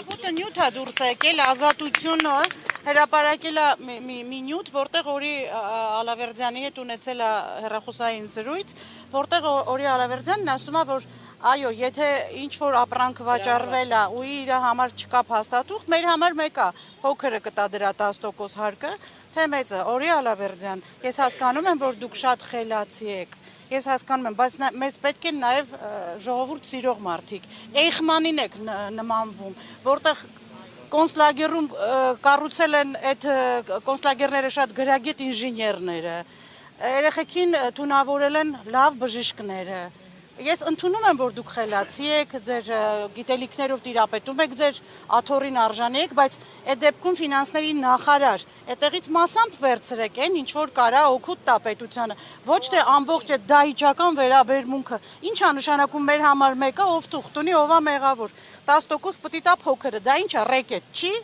Վաղուտը նյութ է դուրս եկել, ազատությունը հրապարակել է մի նյութ, որտեղ Օրի Ալավերդյանի հետ ունեցել է հեռախոսային զրույց, որտեղ Օրի Ալավերդյանն ասում է, որ այո, եթե ինչ-որ ապրանք վաճառվել է ու իր համար չկա փաստաթուղթ, մեր համար մեկ է, փոքրը կտա դրա 10% հարկը, թե մեծը։ Օրի Ալավերդյան, ես հասկանում եմ, որ դուք շատ խելացի եք, ես հասկանում եմ, բայց մեզ պետք են նաև ժողովուրդ սիրող մարդիկ։ Էյխմանին եք նմանվում, որտեղ կոնցլագերում կառուցել են այդ կոնցլագերները շատ գրագետ ինժեներները, երեխեքին թունավորել են լավ բժիշկները։ Ես ընդունում եմ, որ դուք խելացի եք, ձեր գիտելիքներով տիրապետում եք, ձեր աթոռին արժանի եք, բայց այդ դեպքում ֆինանսների նախարար, այդտեղից մասամբ վերցրեք այն, ինչ որ կարա օգուտ տա պետությանը, ոչ թե ամբողջ այդ դահիճական վերաբերմունքը, ինչ է նշանակում մեր համար մեկը, ով թուղթ ունի, ով է մեղավոր, 10% պիտի տա փոքրը, դա ինչ է, ռեկետ չի։